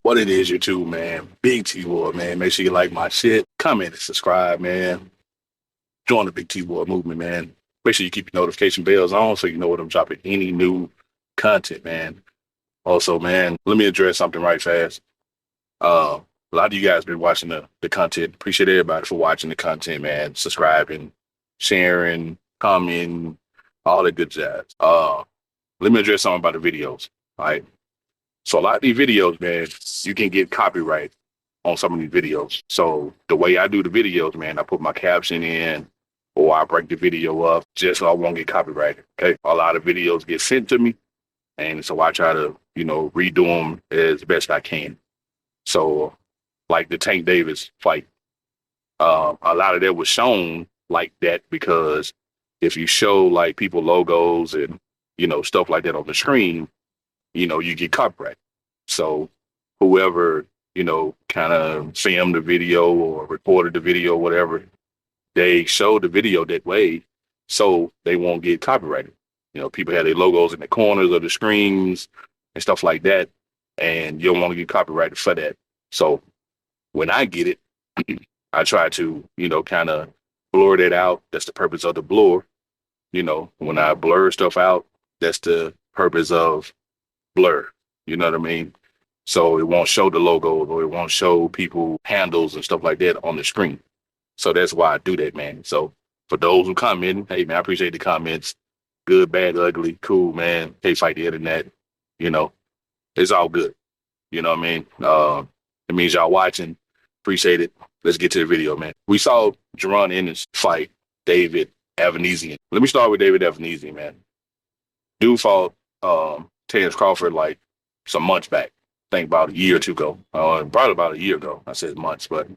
What it is, YouTube, man. Big T Ward, man. Make sure you like my shit. Comment and subscribe, man. Join the Big T Ward movement, man. Make sure you keep your notification bells on so you know when I'm dropping any new content, man. Also, man, let me address something right fast. A lot of you guys been watching the content. Appreciate everybody for watching the content, man. Subscribing, sharing, commenting, all that good jazz. Let me address something about the videos. All right. So a lot of these videos, man, you can get copyright on some of these videos. So the way I do the videos, man, I put my caption in or I break the video up just so I won't get copyrighted. Okay. A lot of videos get sent to me. And so I try to, redo them as best I can. So like the Tank Davis fight, a lot of that was shown like that because if you show like people logos and, stuff like that on the screen, you get copyright. So whoever, kind of filmed the video or recorded the video, whatever, they show the video that way so they won't get copyrighted. People have their logos in the corners of the screens and stuff like that, and you don't want to get copyrighted for that. So when I get it, I try to, kind of blur that out. That's the purpose of the blur. When I blur stuff out, that's the purpose of blur. You know what I mean? So it won't show the logos or it won't show people handles and stuff like that on the screen. So that's why I do that, man. So for those who comment, hey man, I appreciate the comments. Good, bad, ugly, cool, man. Can't fight the internet. It's all good. You know what I mean? It means y'all watching. Appreciate it. Let's get to the video, man. We saw Jaron Ennis fight David Avanesian. Let me start with David Avanesian, man. Dude fought Terrence Crawford like some months back. I think about a year or two ago. Probably about a year ago. I said months, but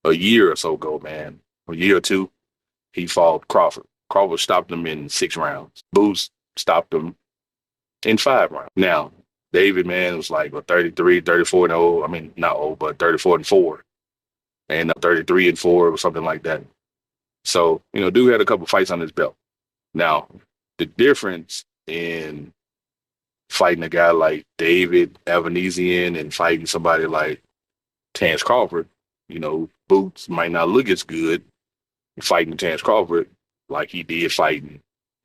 a year or so ago, man. A year or two, he fought Crawford. Crawford stopped him in 6 rounds. Boots stopped him in 5 rounds. Now, David, man, was like 33, 34 and old. I mean, not old, but 34 and 4. And 33 and 4 or something like that. So, dude had a couple fights on his belt. Now, the difference in fighting a guy like David Avanesian and fighting somebody like Terrence Crawford, Boots might not look as good fighting Terrence Crawford like he did fighting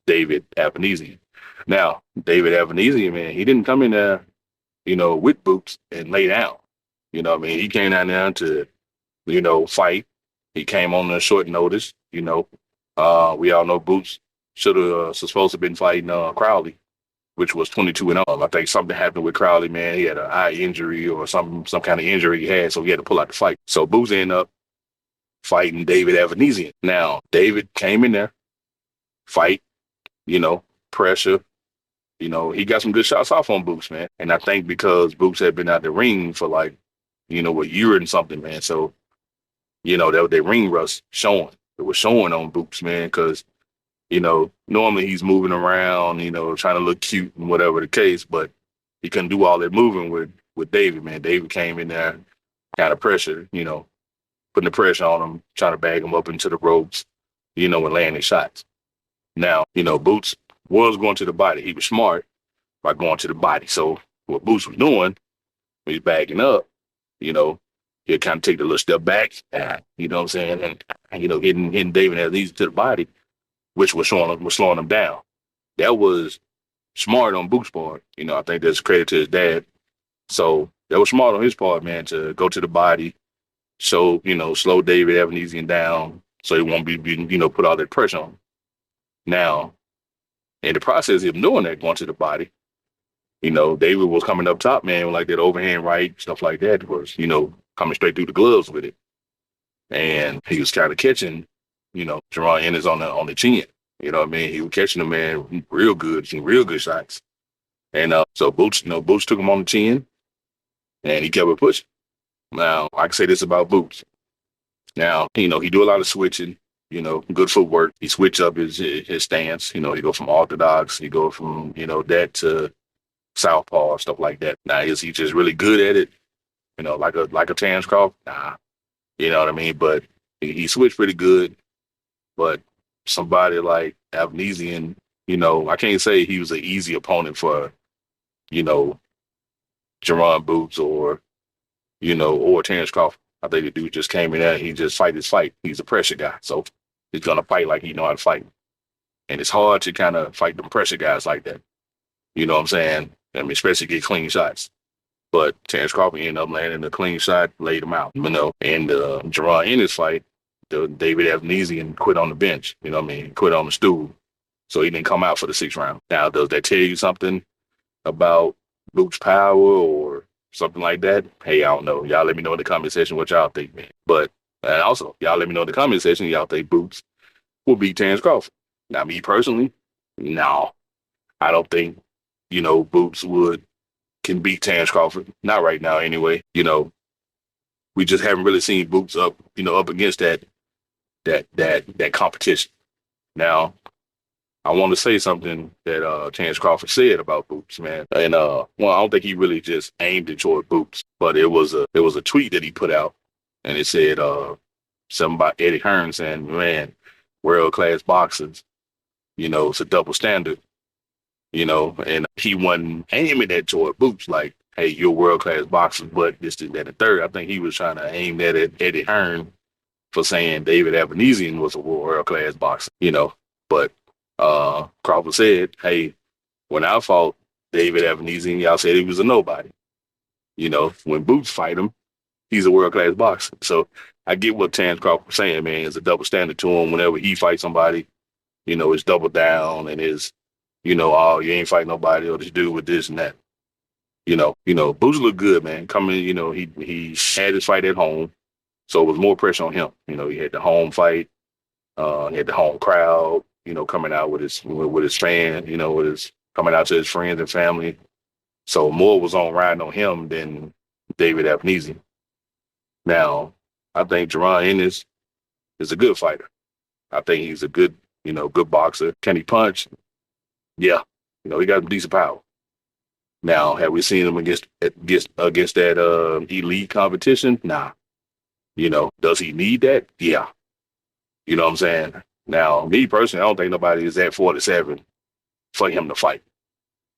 David Avanesian. Now, David Avanesian, man, he didn't come in there, with Boots and lay down. He came down there to, fight. He came on a short notice, we all know Boots should have supposed to have been fighting Crowley, which was 22 and 0. I think something happened with Crowley, man. He had an eye injury or some kind of injury he had, so he had to pull out the fight. So Boots ended up fighting David Avanesian. Now, David came in there, fight, pressure. He got some good shots off on Boots, man. And I think because Boots had been out the ring for like, a year and something, man. So, that ring rust showing. It was showing on Boots, man, because, normally he's moving around, trying to look cute and whatever the case, but he couldn't do all that moving with David, man. David came in there, kind of pressure, putting the pressure on him, trying to bag him up into the ropes, and landing shots. Now, Boots was going to the body. He was smart by going to the body. So what Boots was doing, when he's bagging up, he'll kind of take the little step back, you know what I'm saying, and hitting David as easy to the body, which was slowing him down. That was smart on Boots' part. I think that's credit to his dad. So that was smart on his part, man, to go to the body, so, slow David Avanesian down so he won't be put all that pressure on him. Now, in the process of him doing that, going to the body, David was coming up top, man, like that overhand right, stuff like that was, coming straight through the gloves with it. And he was kind of catching, Jaron Ennis on the chin. You know what I mean? He was catching the man real good, some real good shots. And so Boots took him on the chin and he kept it pushing. Now, I can say this about Boots. Now, he do a lot of switching, good footwork. He switch up his stance. He go from orthodox, he go from, that to southpaw, stuff like that. Now, is he just really good at it? Like a Terrence Crawford? Nah. You know what I mean? But he switched pretty good. But somebody like Avanesian, I can't say he was an easy opponent for, Jaron Boots or or Terrence Crawford. I think the dude just came in there. He just fight his fight. He's a pressure guy, so he's gonna fight like he know how to fight. And it's hard to kind of fight them pressure guys like that. You know what I'm saying? I mean, especially get clean shots. But Terrence Crawford ended up landing a clean shot, laid him out. And Jaron Ennis fight, the David Evanesian quit on the bench. You know what I mean? Quit on the stool. So he didn't come out for the 6th round. Now, does that tell you something about Boots' power or something like that? Hey, I don't know. Y'all let me know in the comment section what y'all think, man. But and also, y'all let me know in the comment section y'all think Boots will beat Terrence Crawford. Now, me personally, no. I don't think, Boots can beat Terrence Crawford. Not right now, anyway. We just haven't really seen Boots up against that competition. Now, I want to say something that Terrence Crawford said about Boots, man. And I don't think he really just aimed it toward Boots, but it was a tweet that he put out, and it said something about Eddie Hearn saying, "Man, world class boxers, it's a double standard." And he wasn't aiming that toward Boots, like, hey, you're a world class boxer, but this, that, and the third. I think he was trying to aim that at Eddie Hearn for saying David Evanesian was a world class boxer, But Crawford said, hey, when I fought David Evanesian, y'all said he was a nobody. When Boots fight him, he's a world class boxer. So I get what Terrence Crawford was saying, man. It's a double standard to him. Whenever he fights somebody, it's double down and it's, oh, you ain't fighting nobody or this dude with this and that. Boots looked good, man. Coming, he had his fight at home, so it was more pressure on him. He had the home fight, he had the home crowd, coming out with his fan, with his coming out to his friends and family. So more was on riding on him than David Evanesian. Now, I think Jaron Ennis is a good fighter. I think he's a good, good boxer. Can he punch? Yeah. He got some decent power. Now, have we seen him against that elite competition? Nah. Does he need that? Yeah. You know what I'm saying? Now, me personally, I don't think nobody is at 47 for him to fight.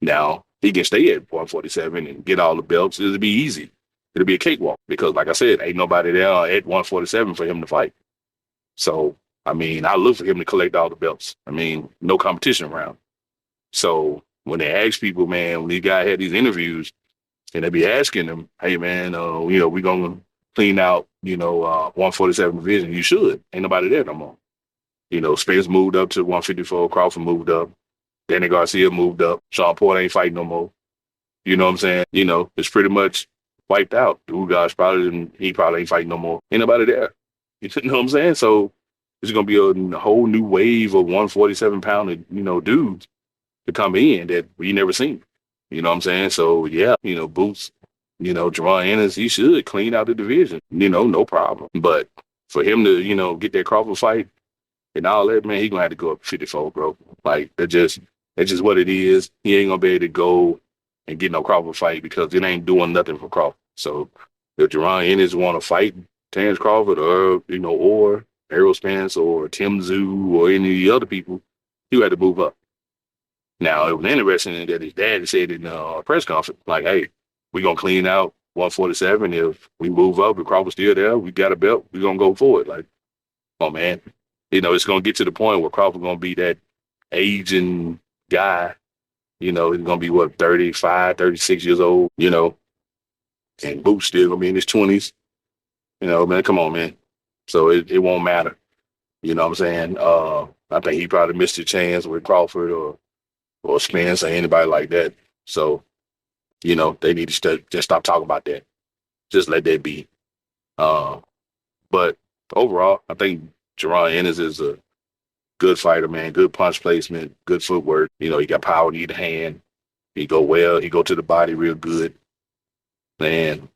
Now, he can stay at 147 and get all the belts. It'll be easy. It'll be a cakewalk because, like I said, ain't nobody there at 147 for him to fight. So, I look for him to collect all the belts. No competition around. So, when they ask people, man, when these guys had these interviews, and they be asking them, hey, man, we going to clean out, 147 division. You should. Ain't nobody there no more. Spence moved up to 154. Crawford moved up. Danny Garcia moved up. Sean Porter ain't fighting no more. You know what I'm saying? It's pretty much wiped out. Ugas he probably ain't fighting no more. Ain't nobody there. You know what I'm saying? So it's going to be a whole new wave of 147-pound, dudes to come in that we never seen. You know what I'm saying? So, yeah, Boots, Jaron Ennis, he should clean out the division. No problem. But for him to, get that Crawford fight and all that, man, he going to have to go up 54, bro. Like, that's just what it is. He ain't going to be able to go and get no Crawford fight because it ain't doing nothing for Crawford. So if Jaron Ennis want to fight Terrence Crawford or Errol Spence or Tim Tszyu or any of the other people, he had to move up. Now, it was interesting that his dad said in a press conference, like, hey, we're going to clean out 147. If we move up, if Crawford's still there, we got a belt, we're going to go for it. Like, oh, man. It's going to get to the point where Crawford's going to be that aging guy. He's going to be, 35, 36 years old, and Boots still going to be in his 20s. Man, come on, man. So it won't matter. You know what I'm saying? I think he probably missed a chance with Crawford or Spence or anybody like that. So, they need to just stop talking about that. Just let that be. But overall, I think Jaron Ennis is a good fighter, man. Good punch placement, good footwork. He got power in either hand. He go well. He go to the body real good. And,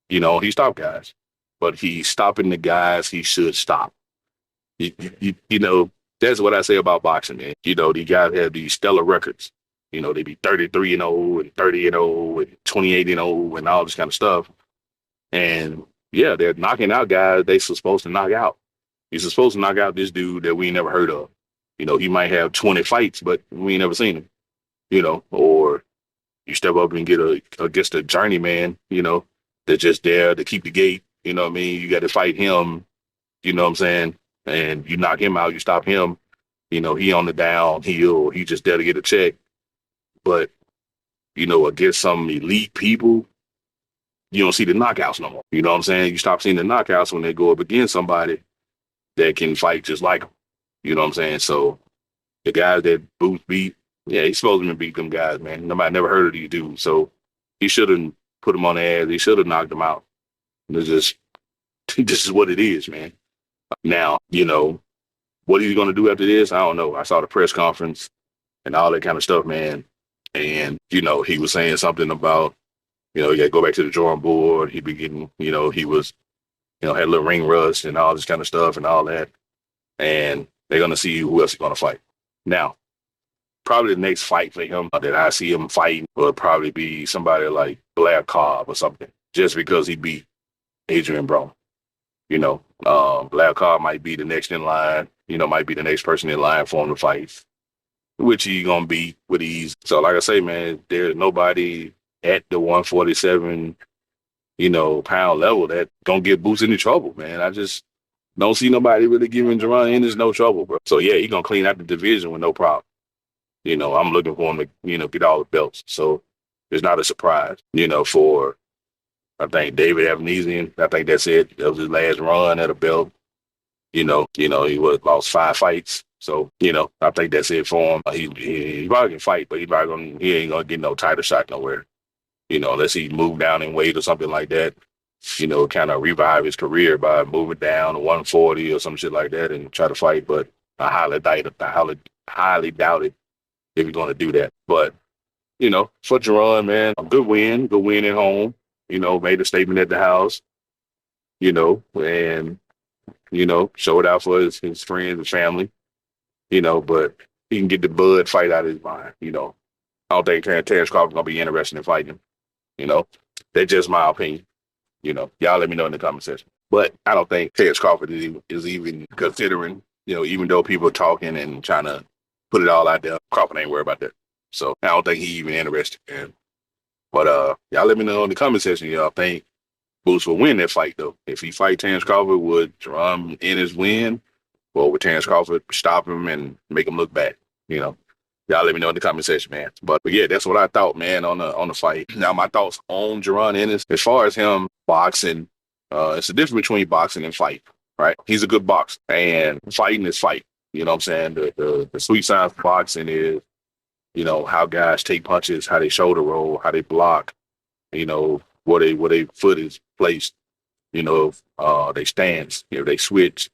he stopped guys. But he's stopping the guys he should stop. That's what I say about boxing, man. These guys have these stellar records. They be 33-0 and 30-0 and 28-0 and all this kind of stuff. And yeah, they're knocking out guys they supposed to knock out. He's supposed to knock out this dude that we ain't never heard of. He might have 20 fights, but we ain't never seen him. Or you step up and get against a journeyman, They're just there to keep the gate. You know what I mean? You got to fight him. You know what I'm saying? And you knock him out, you stop him. You know, he on the downhill. He just there to get a check. But, you know, against some elite people, you don't see the knockouts no more. You know what I'm saying? You stop seeing the knockouts when they go up against somebody that can fight just like him. You know what I'm saying? So the guys that Boots beat, yeah, he's supposed to beat them guys, man. Nobody never heard of these dudes. So he shouldn't put them on the ass. He should have knocked them out. It's just, this is what it is, man. Now, you know, what he's going to do after this, I don't know. I saw the press conference and all that kind of stuff, man. And, you know, he was saying something about, you know, you got to go back to the drawing board. He be getting, you know, he was, you know, had a little ring rust and all this kind of stuff and all that. And they're going to see who else he's going to fight. Now, probably the next fight for him that I see him fighting will probably be somebody like Blair Cobb or something, just because he beat Adrian Broner. You know, Blair Cobb might be the next in line, you know, might be the next person in line for him to fight, which he going to be with ease. So, like I say, man, there's nobody at the 147, you know, pound level that going to get Boots any trouble, man. I just don't see nobody really giving Jaron Ennis no trouble, bro. So, yeah, he going to clean out the division with no problem. You know, I'm looking for him to, you know, get all the belts. So, it's not a surprise, you know, for, I think, David Evanesian. I think that's it. That was his last run at a belt. You know, he lost 5 fights. So, you know, I think that's it for him. He probably can fight, but he ain't gonna get no title shot nowhere. You know, unless he move down in weight or something like that. You know, kind of revive his career by moving down to 140 or some shit like that and try to fight. But I highly doubt it if he's gonna do that. But you know, for Jaron, man, a good win at home. You know, made a statement at the house. You know, and you know, showed out for his friends and family. You know, but he can get the Bud fight out of his mind. You know, I don't think Terrence Crawford's gonna be interested in fighting him. You know, that's just my opinion. You know, y'all let me know in the comment section. But I don't think Terrence Crawford is even considering. You know, even though people are talking and trying to put it all out there, Crawford ain't worried about that. So I don't think he even interested. Man. But y'all let me know in the comment section. Y'all think Boots will win that fight though? If he fight Terrence Crawford, would Jaron Ennis win? Or would Terrence Crawford stop him and make him look bad? You know, y'all let me know in the comment section, man. But yeah, that's what I thought, man, on the fight. Now, my thoughts on Jaron Ennis, as far as him boxing, it's the difference between boxing and fight, right? He's a good boxer, and fighting is fight. You know what I'm saying? The sweet science of boxing is, you know, how guys take punches, how they shoulder roll, how they block, you know, where they foot is placed, you know, they stance, you know, they switch.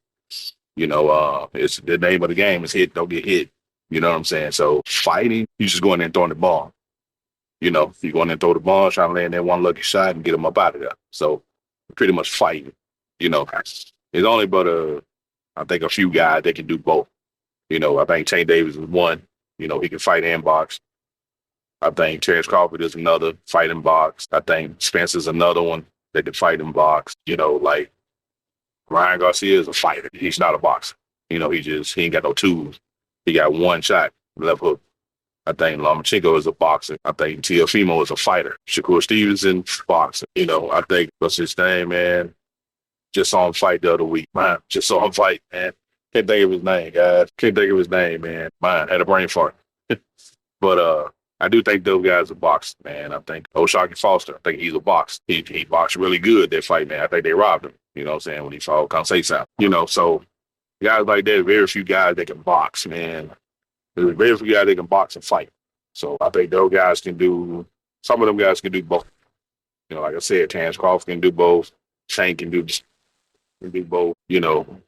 You know, it's the name of the game is hit, don't get hit. You know what I'm saying? So fighting, you just go in there and throwing the ball. You know, you go in there and throw the ball, trying to land that one lucky shot and get them up out of there. So pretty much fighting. You know, it's only but I think a few guys that can do both. You know, I think Tank Davis is one. You know, he can fight and box. I think Terrence Crawford is another, fight and box. I think Spencer's another one that can fight and box. You know, like Ryan Garcia is a fighter. He's not a boxer. You know, he ain't got no tools. He got one shot, left hook. I think Lomachenko is a boxer. I think Teofimo is a fighter. Shakur Stevenson, boxer. You know, I think, what's his name, man? Just saw him fight the other week. Man, just saw him fight, man. Can't think of his name, guys. Can't think of his name, man. Mine had a brain fart. But I do think those guys are boxers, man. I think O'Shaquie Foster, I think he's a boxer. He boxed really good that fight, man. I think they robbed him. You know what I'm saying? When he fought Conceição. You know, so guys like that, very few guys that can box, man. There's very few guys that can box and fight. So I think those guys some of them guys can do both. You know, like I said, Terrence Crawford can do both. Tank can do both. You know,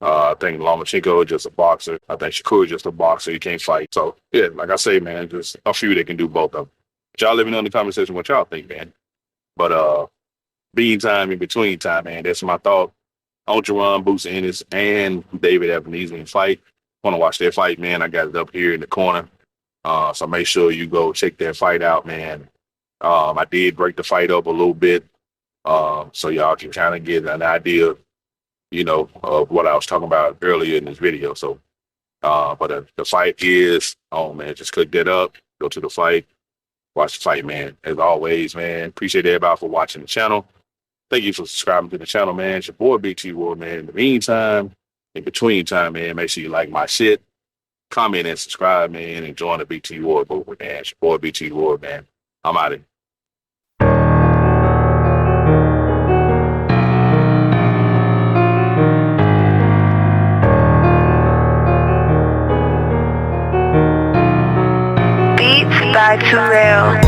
I think Lomachenko is just a boxer. I think Shakur is just a boxer. He can't fight. So, yeah, like I say, man, just a few that can do both of them. But y'all let me know in the comment section what y'all think, man. But being time in between time, man, that's my thought on Jaron Boots Ennis and David Evanesian fight. Want to watch that fight, man? I got it up here in the corner. So make sure you go check that fight out, man. I did break the fight up a little bit, so y'all can kind of get an idea, you know, of what I was talking about earlier in this video. So, but the fight is on, man. Just click that up, go to the fight, watch the fight, man. As always, man, appreciate everybody for watching the channel. Thank you for subscribing to the channel, man. It's your boy Big T Ward, man. In the meantime, in between time, man, make sure you like my shit, comment and subscribe, man, and join the Big T Ward movement, man. It's your boy Big T Ward, man. I'm out of here. Beats by Too Real.